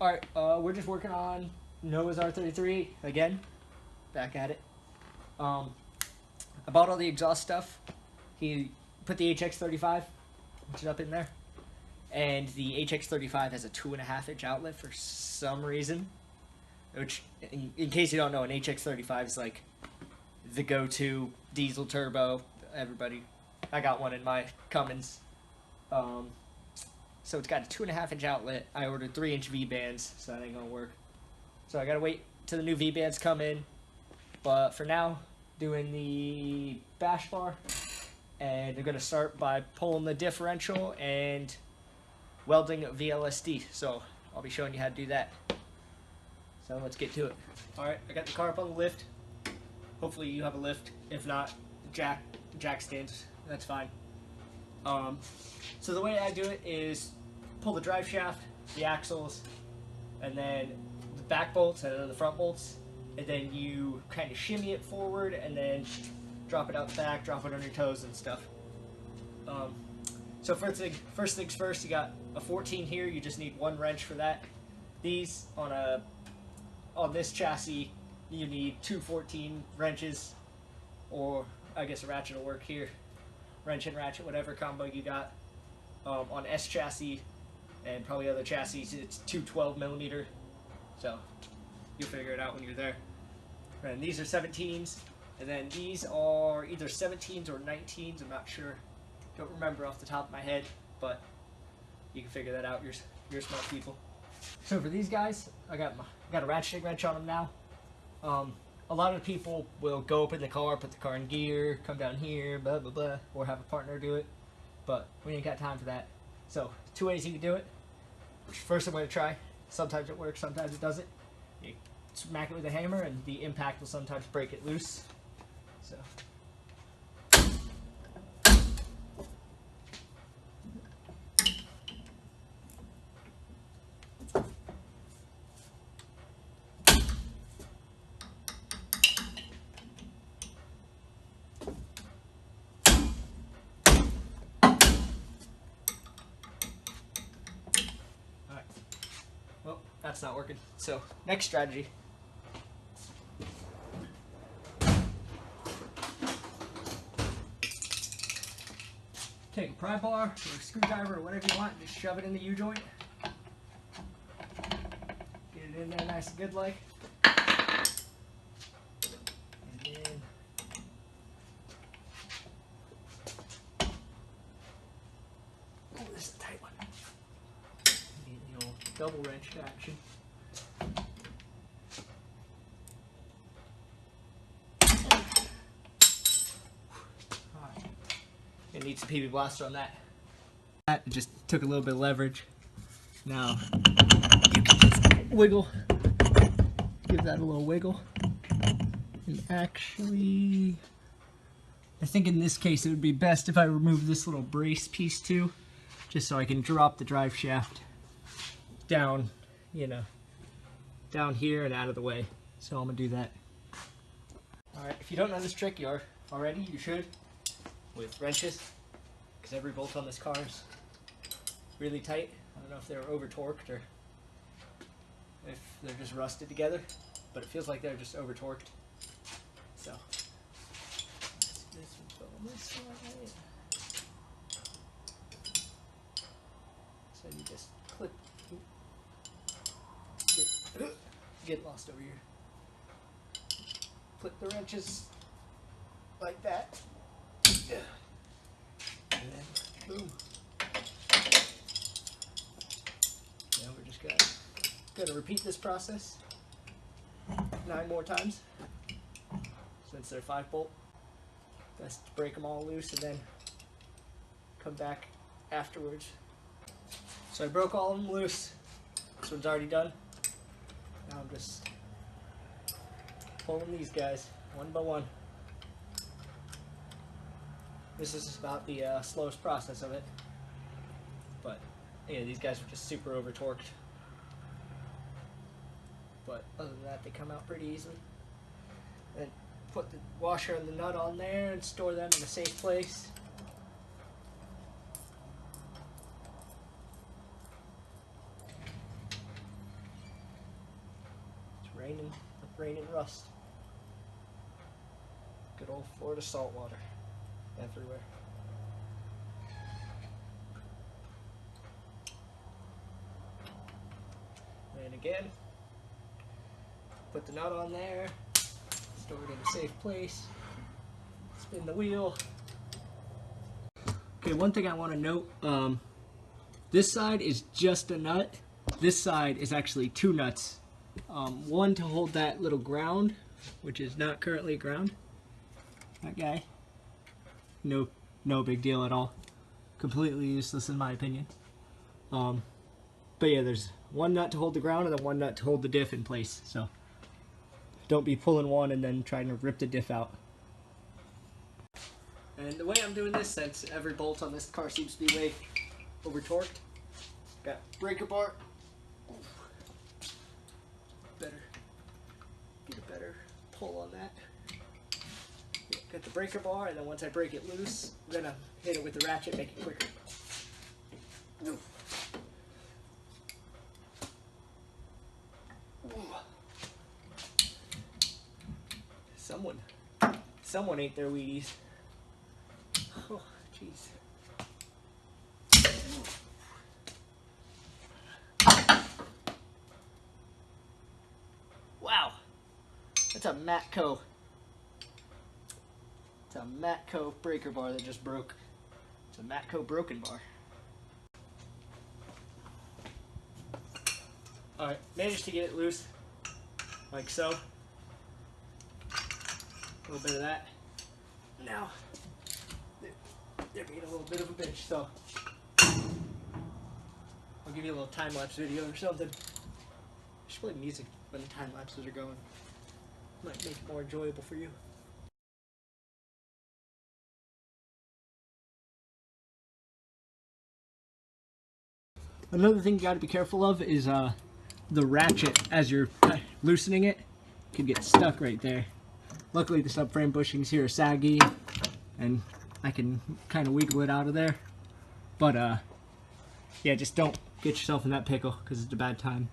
Alright, we're just working on Noah's R33 again. Back at it. I bought all the exhaust stuff. He put the HX35, which is up in there. And the HX35 has a 2.5 inch outlet for some reason. Which, in case you don't know, an HX35 is like the go-to diesel turbo. Everybody, I got one in my Cummins. So it's got a 2.5 inch outlet. I ordered 3-inch V-bands, so that ain't gonna work. So I gotta wait till the new V-bands come in. But for now, doing the bash bar, and they're gonna start by pulling the differential and welding VLSD. So I'll be showing you how to do that. So let's get to it. Alright, I got the car up on the lift. Hopefully you have a lift. If not, jack stands. That's fine. So the way I do it is pull the drive shaft, the axles, and then the back bolts and then the front bolts, and then you kind of shimmy it forward and then drop it out the back, drop it on your toes and stuff. So first things first, you got a 14 here. You just need one wrench for that. These on this chassis, you need 2 14 wrenches, or I guess a ratchet will work here. Wrench and ratchet, whatever combo you got. On S chassis and probably other chassis, it's 2 12mm. So you'll figure it out when you're there. And these are 17s, and then these are either 17s or 19s. I'm not sure. Don't remember off the top of my head, but you can figure that out. You're smart people. So for these guys, I got a ratcheting wrench on them now. A lot of people will go up in the car, put the car in gear, come down here, blah blah blah, or have a partner do it. But we ain't got time for that. So 2 ways you can do it. First, I'm going to try. Sometimes it works, sometimes it doesn't. You smack it with a hammer, and the impact will sometimes break it loose. So. Well, that's not working. So, next strategy. Take a pry bar or a screwdriver or whatever you want, and just shove it in the U-joint. Get it in there nice and good like. And then oh, this is a tight one. Need the old double wrench action. It needs a PB blaster on that. It just took a little bit of leverage. Now you can just wiggle, give that a little wiggle. And actually, I think in this case it would be best if I remove this little brace piece too, just so I can drop the drive shaft down, down here and out of the way. So I'm gonna do that. Alright, if you don't know this trick already, you should. With wrenches, because every bolt on this car is really tight. I don't know if they're over torqued or if they're just rusted together, but it feels like they're just over torqued. So this will go this way. So you just clip, get lost over here. Clip the wrenches like that. And then boom. Now we're just gonna repeat this process 9 more times. Since they're 5-bolt, best to break them all loose and then come back afterwards. So I broke all of them loose. This one's already done. Now I'm just pulling these guys one by one. This is about the slowest process of it, but yeah, these guys are just super over torqued. But other than that, they come out pretty easily. And put the washer and the nut on there and store them in a safe place. raining rust. Good old Florida saltwater everywhere. And again, put the nut on there, store it in a safe place, spin the wheel. Okay, one thing I want to note, this side is just a nut. This side is actually two nuts. One to hold that little ground, which is not currently ground. That guy, no big deal at all. Completely useless in my opinion. But yeah, there's one nut to hold the ground and then one nut to hold the diff in place. So don't be pulling one and then trying to rip the diff out. And the way I'm doing this, since every bolt on this car seems to be way over torqued, got breaker bar. Better get a better pull on that. Got the breaker bar, and then once I break it loose, I'm gonna hit it with the ratchet, make it quicker. Someone ate their Wheaties. Oh, jeez. Wow, that's a Matco. It's a Matco breaker bar that just broke. It's a Matco broken bar. Alright, managed to get it loose, like so. A little bit of that. Now, they're being a little bit of a bitch, so I'll give you a little time-lapse video or something. I should play music when the time-lapses are going. Might make it more enjoyable for you. Another thing you got to be careful of is the ratchet. As you're loosening it, could get stuck right there. Luckily the subframe bushings here are saggy and I can kind of wiggle it out of there. But yeah, just don't get yourself in that pickle because it's a bad time.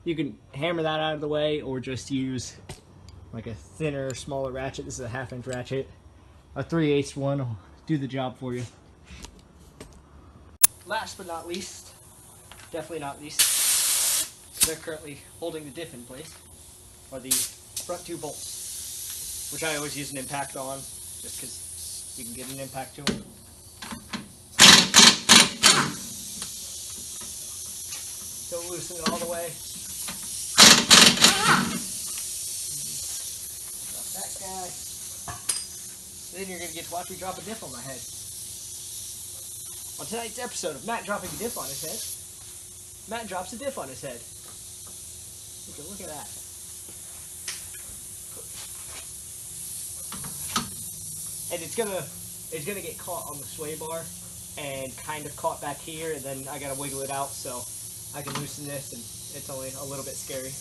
You can hammer that out of the way or just use like a thinner, smaller ratchet. This is a 1/2 inch ratchet. A 3/8 one will do the job for you. Last but not least, definitely not least, they're currently holding the diff in place, are the front two bolts, which I always use an impact on, just because you can get an impact to them. Don't loosen it all the way. Drop that guy. Then you're going to get to watch me drop a diff on my head. On tonight's episode of Matt dropping a diff on his head, Matt drops a diff on his head. Look at that. And it's gonna get caught on the sway bar and kind of caught back here, and then I gotta wiggle it out so I can loosen this, and it's only a little bit scary.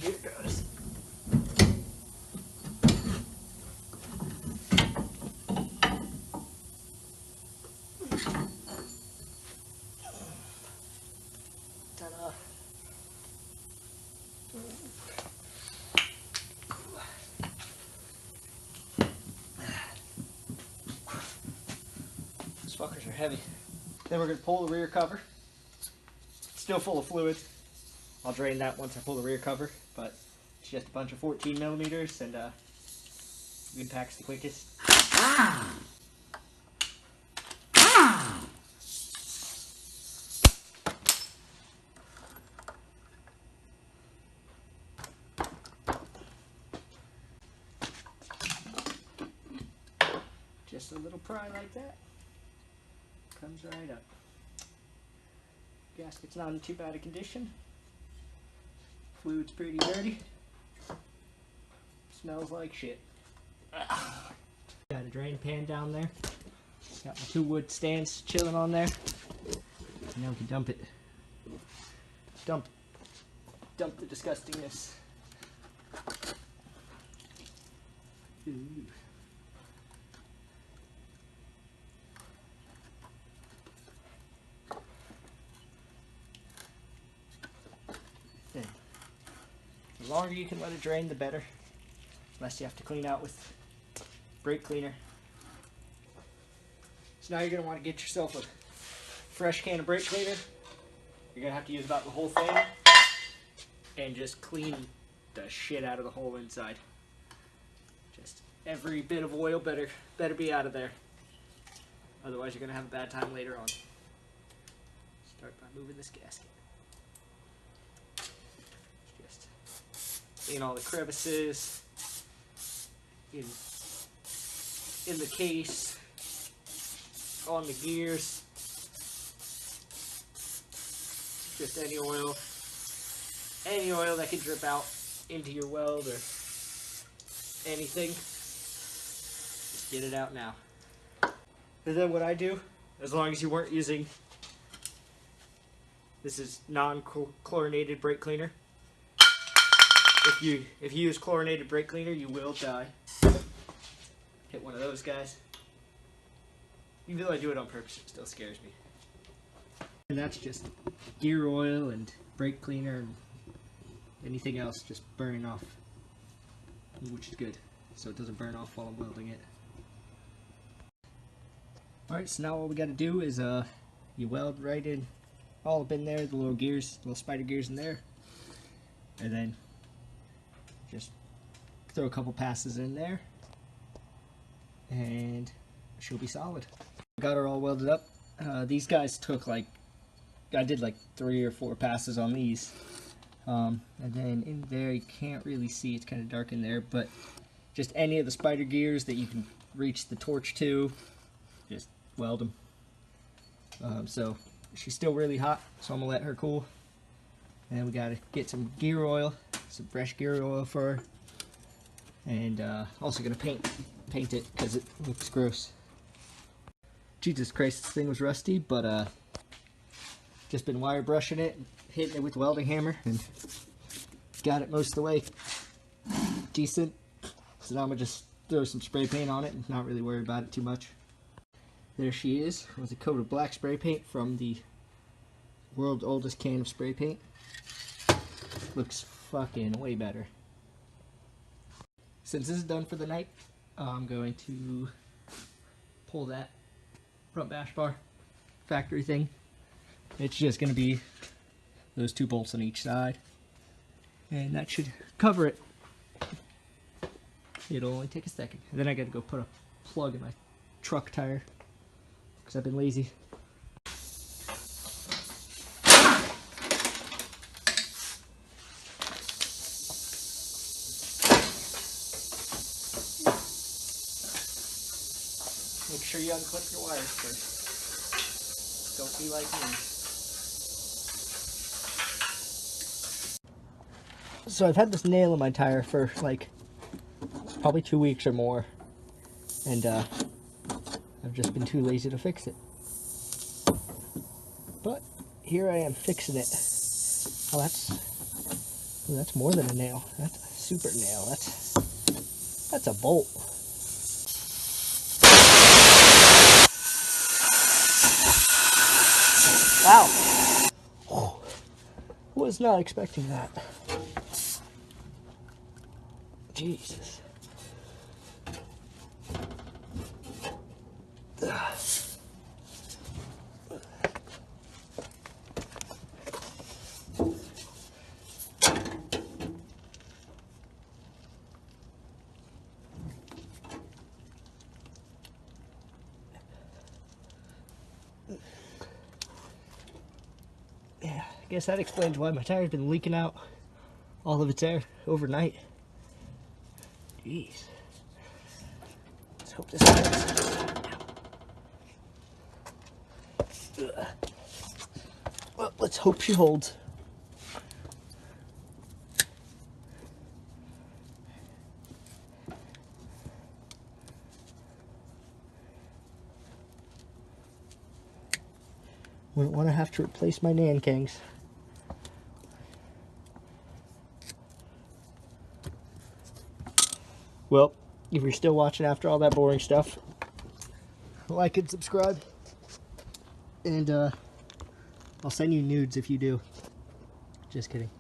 Here it goes. Ta-da. These fuckers are heavy. Then we're going to pull the rear cover. Still full of fluid. I'll drain that once I pull the rear cover, but it's just a bunch of 14 millimeters, and impact's the quickest. Just a little pry like that. Comes right up. Gasket's not in too bad a condition. Fluid's pretty dirty. Smells like shit. Got a drain pan down there. Got my 2 wood stands chilling on there. Now we can dump it. Dump the disgustingness. Ooh. Then, the longer you can let it drain, the better. Unless you have to clean out with brake cleaner. So now you're going to want to get yourself a fresh can of brake cleaner. You're going to have to use about the whole thing and just clean the shit out of the whole inside. Just every bit of oil better be out of there. Otherwise you're going to have a bad time later on. Start by moving this gasket. Just clean all the crevices in the case, on the gears, just any oil that can drip out into your weld or anything, just get it out now. And then what I do, as long as you weren't using, this is non-chlorinated brake cleaner. If you use chlorinated brake cleaner, you will die. Hit one of those guys. Even though I do it on purpose, it still scares me. And that's just gear oil and brake cleaner and anything else just burning off, which is good, so it doesn't burn off while I'm welding it. Alright, so now all we got to do is you weld right in, all up in there, the little gears, little spider gears in there, and then just throw a couple passes in there, and she'll be solid. Got her all welded up. These guys took I did like 3 or 4 passes on these. And then in there, you can't really see, it's kind of dark in there, but just any of the spider gears that you can reach the torch to, just weld them. So she's still really hot, so I'm going to let her cool. And we got to get some gear oil, some fresh gear oil for her. And also going to paint it because it looks gross. Jesus Christ, this thing was rusty, but just been wire brushing it, hitting it with a welding hammer, and got it most of the way decent. So now I'm going to just throw some spray paint on it and not really worry about it too much. There she is, with a coat of black spray paint from the world's oldest can of spray paint. Looks fucking way better. Since this is done for the night, I'm going to pull that front bash bar factory thing. It's just going to be those 2 bolts on each side, and that should cover it. It'll only take a second. And then I got to go put a plug in my truck tire because I've been lazy. Make sure you unclip your wires first. Don't be like me. So I've had this nail in my tire for like probably 2 weeks or more, and I've just been too lazy to fix it. But here I am fixing it. Oh, that's more than a nail. That's a super nail. That's a bolt. Wow. Was not expecting that. Jesus. Yeah, I guess that explains why my tire's been leaking out all of its air overnight. Jeez. Let's hope this holds. Well, let's hope she holds. Wouldn't want to have to replace my Nankings. Well, if you're still watching after all that boring stuff, like and subscribe. And I'll send you nudes if you do. Just kidding.